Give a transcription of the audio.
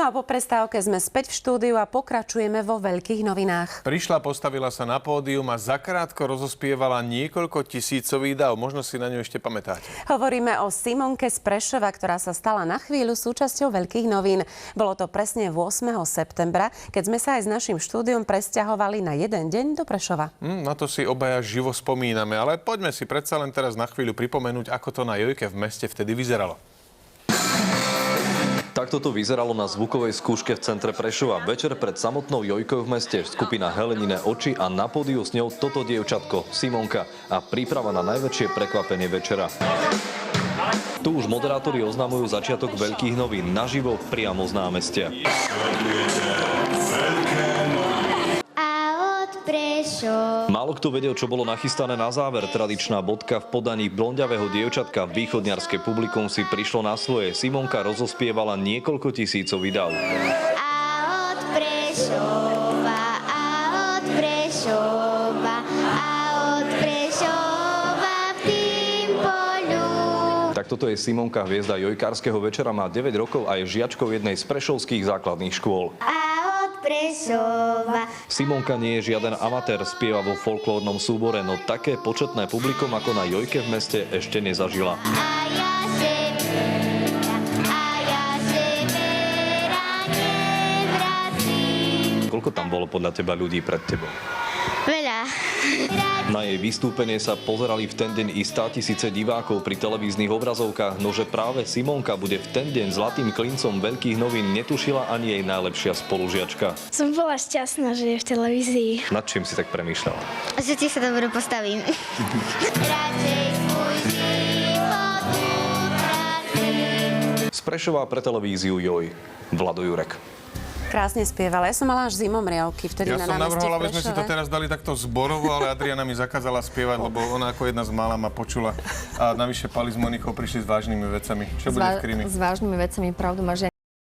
No a po prestávke sme späť v štúdiu a pokračujeme vo veľkých novinách. Prišla, postavila sa na pódium a zakrátko rozospievala niekoľko tisícový dav. Možno si na ňu ešte pamätáte. Hovoríme o Simonke z Prešova, ktorá sa stala na chvíľu súčasťou veľkých novín. Bolo to presne 8. septembra, keď sme sa aj s našim štúdiom presťahovali na jeden deň do Prešova. Na to si obaja živo spomíname, ale poďme si predsa len teraz na chvíľu pripomenúť, ako to na Jojke v meste vtedy vyzeralo. Takto to vyzeralo na zvukovej skúške v centre Prešova. Večer pred samotnou Jojkou v meste, skupina Helenine oči a na pódiu s ňou toto dievčatko, Simonka, a príprava na najväčšie prekvapenie večera. Tu už moderátori oznamujú začiatok veľkých novín naživo priamo z námestia. Málo kto vedel, čo bolo nachystané na záver. Tradičná bodka v podaní blondiavého dievčatka. Východňarské publikum si prišlo na svoje. Simonka rozospievala niekoľko tisícový dav. Tak toto je Simonka, hviezda jojkárskeho večera, má 9 rokov a je žiačkou jednej z prešovských základných škôl. Simonka nie je žiaden amatér, spieva vo folklórnom súbore, no také početné publikum ako na Jojke v meste ešte nezažila. Koľko tam bolo podľa teba ľudí pred tebou? Veľa. Na jej vystúpenie sa pozerali v ten deň i 100 000 divákov pri televíznych obrazovkách, no že práve Simonka bude v ten deň zlatým klincom veľkých novín, netušila ani jej najlepšia spolužiačka. Som bola šťastná, že je v televízii. Nad čím si tak premýšľala? Že ti sa dobre postavím. Z Prešova pre televíziu Joj, Vlado Jurek. Krásne spievala. Ja som mala až zimomriavky vtedy Ja na som námestí navrhol, v aby sme si to Prešove. teraz dali takto zborovo, ale Adriana mi zakázala spievať, lebo ona ako jedna z mála ma počula. A navyše Pali s Monikou prišli s vážnymi vecami. Čo bude v krimi? S vážnymi vecami, pravdu máš.